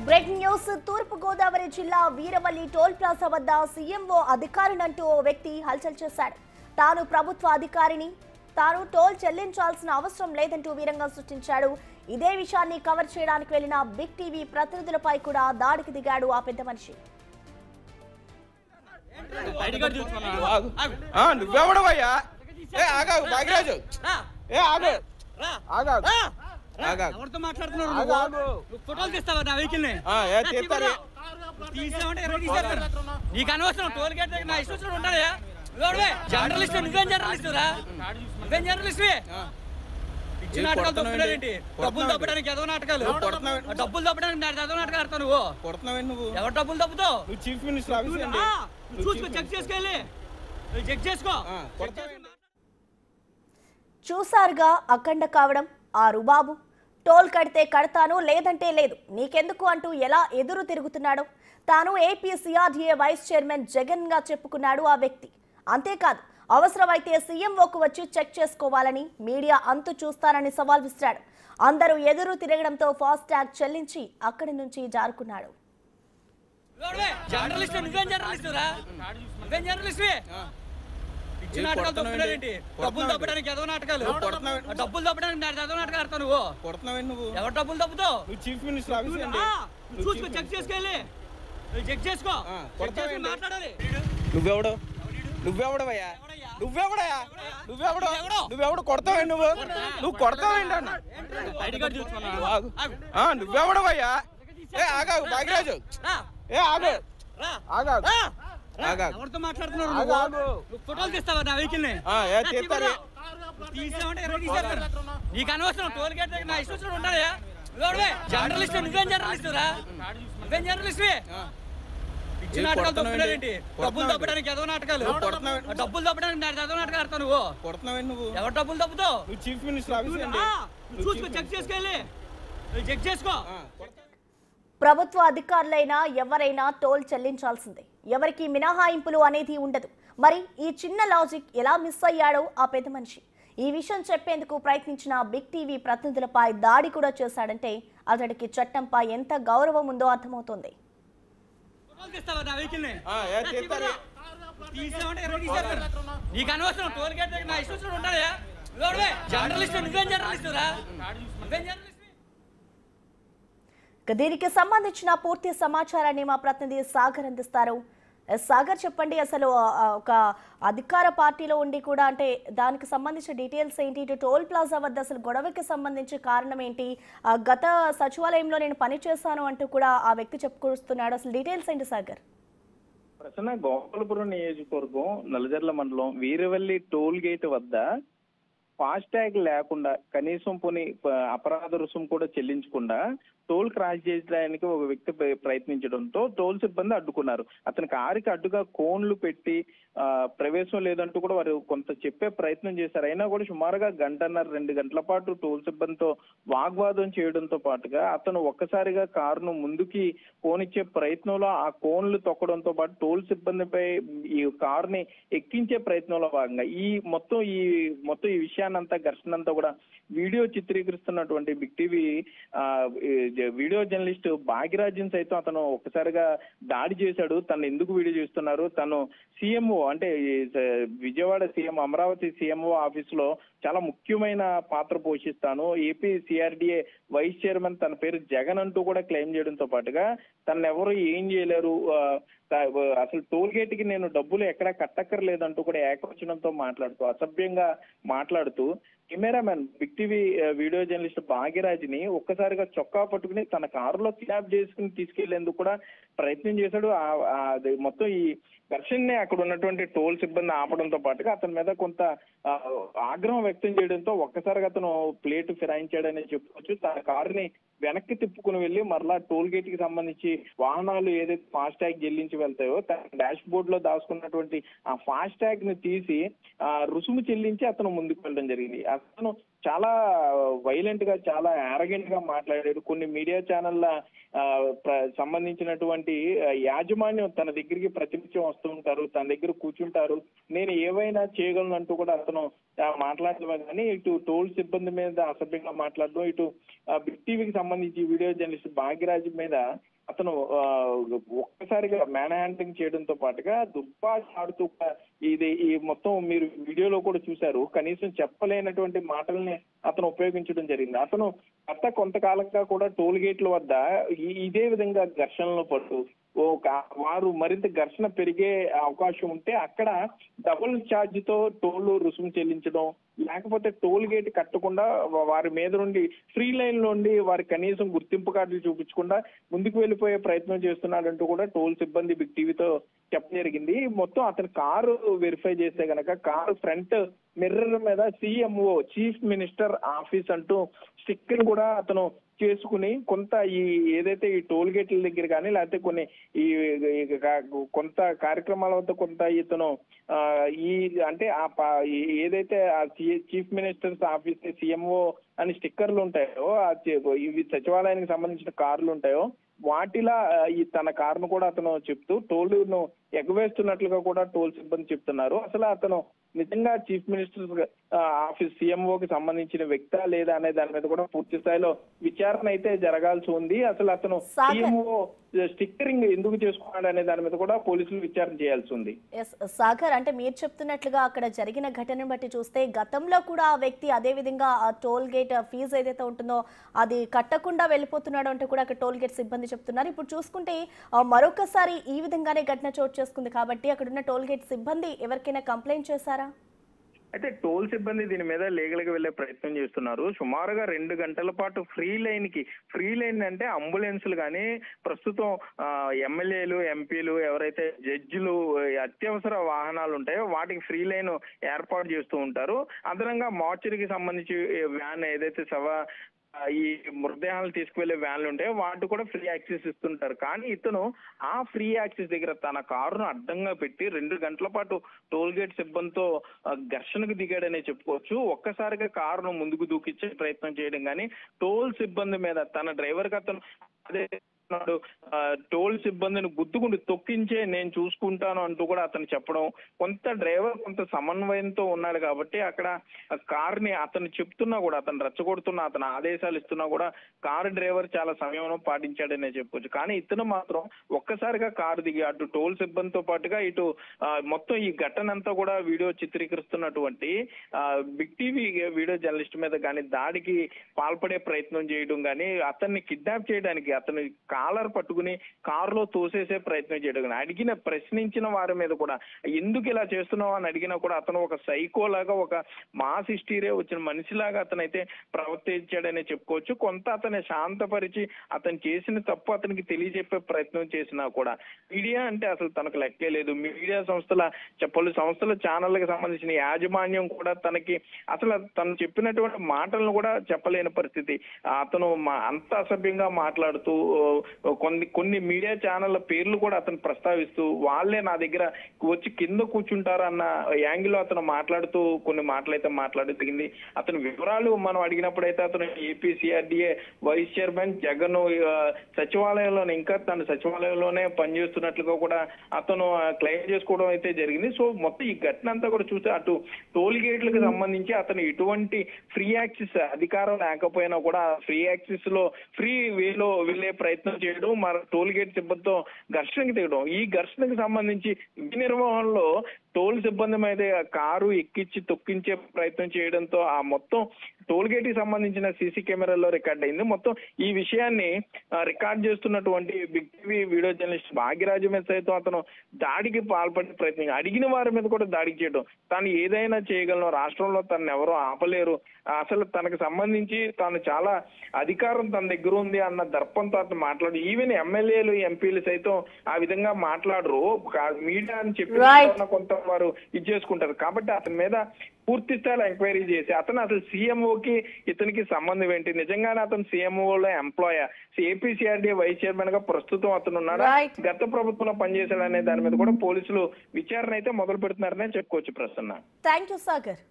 Breaking news తూర్పు గోదావరి జిల్లా Veeravalli toll plaza వద్ద సీఎంఓ అధికారినంటూ ఓ వ్యక్తి హల్చల్ చేశాడు. తాను ప్రభుత్వ అధికారిని, తాను టోల్ చెల్లించాల్సిన అవసరం లేదంటూ వీరంగా సృష్టించాడు. ఇదే విషయాన్ని కవర్ చేయడానికి వెళ్లిన బిగ్ టీవీ ప్రతినిధులపై కూడా దాడికి దిగాడు ఆ పెద్ద మనిషి. ఎవరితో మాట్లాడుతున్నారు? ఫోటోలు తీస్తావా నా వెహికల్ ని? నీకు అనవసరం. టోల్ గేట్ దగ్గర నా ఇష్టం ఉంటాడు. జర్నలిస్ట్, నువ్వేం జర్నలిస్ట్ రా? నువ్వేం జర్నలిస్ట్? ఇచ్చిన నాటకాలు తప్పులేంటి? డబ్బులు తప్పడానికి ఎదవ నాటకాలు, డబ్బులు తప్పడానికి ఎదవ నాటకాలు ఆడతావు నువ్వు. ఎవరు డబ్బులు తప్పుతావు? చీఫ్ మినిస్టర్ చూసుకో, చెక్ చేసుకెళ్ళి చెక్ చేసుకో. చూసారుగా అఖండ కావడం ఆ రుబాబు. టోల్ కడితే కడతాను, లేదంటే లేదు, నీకెందుకు అంటూ ఎలా ఎదురు తిరుగుతున్నాడో. తాను AP CRDA vice chairman Jagan గా చెప్పుకున్నాడు ఆ వ్యక్తి. అంతేకాదు, అవసరమైతే సీఎంఓకు వచ్చి చెక్ చేసుకోవాలని, మీడియా అంతు చూస్తానని సవాల్ విసిరాడు. అందరూ ఎదురు తిరగడంతో ఫాస్ట్ ట్యాగ్ చెల్లించి అక్కడి నుంచి జారుకున్నాడు. జర్నలిస్ట్, నువ్వేం జర్నలిస్ట్ రా? నువ్వేం జర్నలిస్ట్? ఇచ్చిన నాటకాలు తప్పులేంటి? డబ్బులు తప్పడానికి ఎదవ నాటకాలు, డబ్బులు తప్పడానికి ఎదవ నాటకాలు ఆడతావు నువ్వు. ఎవరు డబ్బులు తప్పుతావు? చీఫ్ మినిస్టర్ చూసుకో, చెక్ చేసుకెళ్ళి చెక్ చేసుకో. మాట్లాడాలి. నువ్వెవడవయ్యా? నువ్వెవడు కొడతావండి? నువ్వు కొడతావండి అన్న. నువ్వెవడవయ్యా? భాగ్యరాజు ఎవరితో మాట్లాడుతున్నారు? ఫోటోలు తీస్తావా నా వెహికల్ ని? నీకు అనవసరం. టోల్ గేట్ దగ్గర నా ఇష్టం ఉంటాడు. జర్నలిస్ట్, నువ్వేం జర్నలిస్ట్ రా? నువ్వేం జర్నలిస్ట్? ఇచ్చిన నాటకాలు తప్పులేంటి? డబ్బులు తప్పడానికి ఎదవ నాటకాలు, డబ్బులు తప్పడానికి ఎదవ నాటకాలు ఆడతావు నువ్వు. ఎవరు డబ్బులు తప్పుతావు? చీఫ్ మినిస్టర్ చూసుకో, చెక్ చేసుకెళ్ళి చెక్ చేసుకో. ప్రభుత్వ అధికారులైనా ఎవరైనా టోల్ చెల్లించాల్సిందే. ఎవరికి మినహాయింపులు అనేది ఉండదు. మరి ఈ చిన్న లాజిక్ ఎలా మిస్ అయ్యాడో ఆ పెద్ద మనిషి. ఈ విషయం చెప్పేందుకు ప్రయత్నించిన బిగ్ టీవీ ప్రతినిధులపై దాడి కూడా చేశాడంటే అతడికి చట్టంపై ఎంత గౌరవం ఉందో అర్థమవుతోంది. నీకు అనవసరం. టోల్ గేట్ దగ్గర నా ఇష్టం ఉంటాడు. జర్నలిస్ట్, నువ్వేం జర్నలిస్ట్ రా? నువ్వేం జర్నలిస్ట్? దీనికి సంబంధించిన పూర్తి సమాచారాన్ని మా ప్రతినిధి సాగర్ అందిస్తారు. సాగర్, చెప్పండి, అసలు ఒక అధికార పార్టీలో ఉండి కూడా అంటే దానికి సంబంధించిన డీటెయిల్స్ ఏంటి? ఇటు టోల్ ప్లాజా వద్ద అసలు గొడవకి సంబంధించి కారణం ఏంటి? గత సచివాలయంలో నేను పనిచేశాను అంటూ కూడా ఆ వ్యక్తి చెప్పుకొస్తున్నాడు. అసలు డీటెయిల్స్ ఏంటి సాగర్? ప్రసన్న, గోపాలపురం నియోజకవర్గం నల్లజర్ల మండలం వీరవల్లి టోల్ గేట్ వద్ద ఫాస్ట్ ట్యాగ్ లేకుండా, కనీసం పోనీ అపరాధ రుసుము కూడా చెల్లించకుండా టోల్ క్రాస్ చేయడానికి ఒక వ్యక్తి ప్రయత్నించడంతో టోల్ సిబ్బంది అడ్డుకున్నారు. అతని కారుకి అడ్డుగా కోన్లు పెట్టి ప్రవేశం లేదంటూ కూడా వారు కొంత చెప్పే ప్రయత్నం చేశారు. అయినా కూడా సుమారుగా 1.5-2 గంటల పాటు టోల్ సిబ్బందితో వాగ్వాదం చేయడంతో పాటుగా అతను ఒక్కసారిగా కారును ముందుకి పోనిచ్చే ప్రయత్నంలో ఆ కోన్లు తొక్కడంతో పాటు టోల్ సిబ్బందిపై ఈ కారుని ఎక్కించే ప్రయత్నంలో భాగంగా మొత్తం ఈ విషయాన్ని అంతా, ఘర్షణ అంతా కూడా వీడియో చిత్రీకరిస్తున్నటువంటి big TV video journalist Bhagyarajan సైతం అతను ఒక్కసారిగా దాడి చేశాడు. తను ఎందుకు వీడియో చేస్తున్నారు? తను సీఎంఓ అంటే Vijayawada CM, Amaravati CMO office లో చాలా ముఖ్యమైన పాత్ర పోషిస్తాను, ఏపీ సిఆర్డీఏ వైస్ చైర్మన్ తన పేరు జగన్ అంటూ కూడా క్లెయిమ్ చేయడంతో పాటుగా తను ఎవరు ఏం చేయలేరు, అసలు టోల్ గేట్ కి నేను డబ్బులు ఎక్కడా కట్టక్కర్లేదంటూ కూడా ఏకవచనంతో మాట్లాడుతూ, అసభ్యంగా మాట్లాడుతూ cameraman big TV video journalist భాగ్యరాజ్ని ఒక్కసారిగా చొక్కా పట్టుకుని తన కారులో కిడ్నాప్ చేసుకుని తీసుకెళ్లేందుకు కూడా ప్రయత్నం చేశాడు. మొత్తం ఈ ఘర్షణని అక్కడ ఉన్నటువంటి టోల్ సిబ్బంది ఆపడంతో పాటుగా అతని మీద కొంత ఆగ్రహం వ్యక్తం చేయడంతో ఒక్కసారిగా అతను ప్లేట్ ఫిరాయించాడని చెప్పుకోవచ్చు. తన కారుని వెనక్కి తిప్పుకుని వెళ్లి మరలా టోల్ గేట్ కి సంబంధించి వాహనాలు ఏదైతే ఫాస్ట్ ట్యాగ్ చెల్లించి వెళ్తాయో తన డాష్ బోర్డ్ లో దాచుకున్నటువంటి ఆ ఫాస్ట్ ట్యాగ్ ని తీసి రుసుము చెల్లించి అతను ముందుకు వెళ్ళడం జరిగింది. అతను చాలా వైలెంట్ గా, చాలా యారగెంట్ గా మాట్లాడాడు. కొన్ని మీడియా ఛానళ్ల సంబంధించినటువంటి యాజమాన్యం తన దగ్గరికి ప్రతినిత్యం వస్తూ ఉంటారు, తన దగ్గర కూర్చుంటారు, నేను ఏవైనా చేయగలను అంటూ కూడా అతను మాట్లాడటమే కానీ ఇటు టోల్ సిబ్బంది మీద అసభ్యంగా మాట్లాడడం, ఇటు బిగ్ టీవీకి సంబంధించి వీడియో జర్నలిస్ట్ భాగ్యరాజ్ మీద అతను ఒక్కసారిగా మ్యాన్ హ్యాండ్లింగ్ చేయడంతో పాటుగా దుబ్బాడుతూ ఈ మొత్తం మీరు వీడియోలో కూడా చూశారు. కనీసం చెప్పలేనటువంటి మాటల్ని అతను ఉపయోగించడం జరిగింది. అతను గత కొంతకాలంగా కూడా టోల్ గేట్ల వద్ద ఇదే విధంగా ఘర్షణలో పడుతూ వారు మరింత ఘర్షణ పెరిగే అవకాశం ఉంటే అక్కడ డబుల్ ఛార్జ్ తో టోల్ రుసుము చెల్లించడం, లేకపోతే టోల్ గేట్ కట్టకుండా వారి మీద నుండి ఫ్రీ లైన్ నుండి వారి కనీసం గుర్తింపు కార్డులు చూపించకుండా ముందుకు వెళ్ళిపోయే ప్రయత్నం చేస్తున్నాడంటూ కూడా టోల్ సిబ్బంది బిగ్ టీవీతో చెప్పడం జరిగింది. మొత్తం అతని కారు వెరిఫై చేస్తే గనక కారు ఫ్రంట్ మిర్రర్ మీద CMO చీఫ్ మినిస్టర్ ఆఫీస్ అంటూ స్టిక్కర్ కూడా అతను చేసుకుని కొంత ఈ ఏదైతే ఈ టోల్ గేట్ల దగ్గర కానీ లేకపోతే కొన్ని ఈ కొంత కార్యక్రమాల వద్ద కొంత ఇతను ఈ అంటే ఏదైతే ఆ చీఫ్ మినిస్టర్స్ ఆఫీస్ CMO అని స్టిక్కర్లు ఉంటాయో ఇవి సచివాలయానికి సంబంధించిన కార్లు ఉంటాయో వాటిలా ఈ తన కారును కూడా అతను చెప్తూ టోల్ను ఎగవేస్తున్నట్లుగా కూడా టోల్ సిబ్బంది చెప్తున్నారు. అసలు అతను నిజంగా చీఫ్ మినిస్టర్ ఆఫీస్ CMOకి సంబంధించిన వ్యక్తా లేదా అనే దాని మీద కూడా పూర్తి స్థాయిలో విచారణ అయితే జరగాల్సి ఉంది. అసలు అతను CMO స్టిక్కరింగ్ ఎందుకు చేసుకున్నాడు అనే దాని మీద కూడా పోలీసులు విచారణ చేయాల్సి ఉంది. సాగర్, అంటే మీరు చెప్తున్నట్లుగా అక్కడ జరిగిన ఘటనను బట్టి చూస్తే గతంలో కూడా ఆ వ్యక్తి అదే విధంగా ఆ టోల్ గేట్ ఫీజు ఏదైతే ఉంటుందో అది కట్టకుండా వెళ్ళిపోతున్నాడు అంటూ కూడా అక్కడ టోల్ గేట్ సిబ్బంది చెప్తున్నారు. ఇప్పుడు చూసుకుంటే మరొకసారి ఈ విధంగానే ఘటన చోటు చేసుకుంది కాబట్టి అక్కడున్న టోల్ గేట్ సిబ్బంది ఎవరికైనా కంప్లైంట్ చేశారా? అయితే టోల్ సిబ్బంది దీని మీద లీగల్ గా వెళ్లే ప్రయత్నం చేస్తున్నారు. సుమారుగా 2 గంటల పాటు ఫ్రీ లైన్ అంటే అంబులెన్సులు కానీ ప్రస్తుతం ఎమ్మెల్యేలు ఎంపీలు ఎవరైతే జడ్జిలు అత్యవసర వాహనాలు ఉంటాయో వాటికి ఫ్రీ లైన్ ఏర్పాటు చేస్తూ ఉంటారు. అదనంగా మార్చరీకి సంబంధించి వ్యాన్ ఏదైతే ఈ మృతదేహాలు తీసుకువెళ్లే వ్యాన్లు ఉంటాయో వాటి కూడా ఫ్రీ యాక్సెస్ ఇస్తుంటారు. కానీ ఇతను ఆ ఫ్రీ యాక్సెస్ దగ్గర తన కారును అడ్డంగా పెట్టి 2 గంటల పాటు టోల్ గేట్ సిబ్బందితో ఘర్షణకు దిగాడనే చెప్పుకోవచ్చు. ఒక్కసారిగా కారును ముందుకు దూకించే ప్రయత్నం చేయడం కానీ టోల్ సిబ్బంది మీద తన డ్రైవర్ కి అతను అదే టోల్ సిబ్బందిని గుద్దుకుంటూ తొక్కించే నేను చూసుకుంటాను అంటూ కూడా అతను చెప్పడం, కొంత డ్రైవర్ కొంత సమన్వయంతో ఉన్నాడు కాబట్టి అక్కడ కార్ని అతను చెప్తున్నా కూడా అతను రెచ్చగొడుతున్నా అతను ఆదేశాలు ఇస్తున్నా కూడా కారు డ్రైవర్ చాలా సంయమనం పాటించాడనే చెప్పుకోవచ్చు. కానీ ఇతను మాత్రం ఒక్కసారిగా కారు దిగి అటు టోల్ సిబ్బందితో పాటుగా ఇటు మొత్తం ఈ ఘటన అంతా కూడా వీడియో చిత్రీకరిస్తున్నటువంటి బిగ్ టీవీ వీడియో జర్నలిస్ట్ మీద కానీ దాడికి పాల్పడే ప్రయత్నం చేయడం కానీ అతన్ని కిడ్నాప్ చేయడానికి అతను కాలర్ పట్టుకుని కారులో తోసేసే ప్రయత్నం చేయడం ప్రశ్నించిన వారి మీద కూడా ఎందుకు ఇలా చేస్తున్నావు అని అడిగినా కూడా అతను ఒక సైకోలాగా ఒక మాస్ హిస్టీరియా వచ్చిన మనిషిలాగా అతనైతే ప్రవర్తించాడనే చెప్పుకోవచ్చు. కొంత అతన్ని శాంతపరిచి అతను చేసిన తప్పు అతనికి తెలియజెప్పే ప్రయత్నం చేసినా కూడా మీడియా అంటే అసలు తనకు లెక్కే లేదు. మీడియా పలు సంస్థల ఛానళ్ళకి సంబంధించిన యాజమాన్యం కూడా తనకి అసలు తను చెప్పినటువంటి మాటలను కూడా చెప్పలేని పరిస్థితి. అతను అంత అసభ్యంగా మాట్లాడుతూ కొన్ని మీడియా ఛానళ్ల పేర్లు కూడా అతను ప్రస్తావిస్తూ వాళ్ళే నా దగ్గర వచ్చి కింద కూర్చుంటారన్న యాంగిల్ అతను మాట్లాడుతూ కొన్ని మాటలైతే మాట్లాడుతుంది. అతను వివరాలు మనం అడిగినప్పుడైతే అతను APCRDA వైస్ చైర్మన్ జగన్ సచివాలయంలోనే ఇంకా తన సచివాలయంలోనే పనిచేస్తున్నట్లుగా కూడా అతను క్లెయిమ్ చేసుకోవడం అయితే జరిగింది. సో మొత్తం ఈ ఘటన అంతా కూడా చూస్తే అటు టోల్ గేట్లకు సంబంధించి అతను ఎటువంటి ఫ్రీ యాక్సెస్ అధికారం లేకపోయినా కూడా ఫ్రీ యాక్సెస్ లో ఫ్రీ వేలో వెళ్లే ప్రయత్నం చేయడం, మరి టోల్ గేట్ సిబ్బందితో ఘర్షణకి దిగడం, ఈ ఘర్షణకు సంబంధించి నిర్వహణలో టోల్ సిబ్బంది మీద కారు ఎక్కించి తొక్కించే ప్రయత్నం చేయడంతో ఆ మొత్తం టోల్ గేట్ కి సంబంధించిన సీసీ కెమెరాల్లో రికార్డ్ అయింది. మొత్తం ఈ విషయాన్ని రికార్డ్ చేస్తున్నటువంటి big TV video journalist Bhagyaraju మీద సైతం అతను దాడికి పాల్పడే ప్రయత్నం, అడిగిన వారి మీద కూడా దాడి చేయడం, తాను ఏదైనా చేయగలను, రాష్ట్రంలో తనను ఎవరో ఆపలేరు, అసలు తనకు సంబంధించి తాను చాలా అధికారం తన దగ్గర ఉంది అన్న దర్పంతో అతను మాట్లాడు. ఈవెన్ ఎమ్మెల్యేలు ఎంపీలు సైతం ఆ విధంగా మాట్లాడరు, మీడియా అని చెప్పి కొంత వారు ఇచ్చేసుకుంటారు. కాబట్టి అతని మీద పూర్తి స్థాయిలో ఎంక్వైరీ చేసి అతను అసలు CMOకి ఇతనికి సంబంధం ఏంటి, నిజంగానే అతను CMOలో ఎంప్లాయ్, APCRDA వైస్ చైర్మన్ గా ప్రస్తుతం అతను ఉన్నాడా, గత ప్రభుత్వంలో పనిచేశాడనే దాని మీద కూడా పోలీసులు విచారణ అయితే మొదలు పెడుతున్నారనే చెప్పుకోవచ్చు. ప్రసన్న. Thank you Sagar.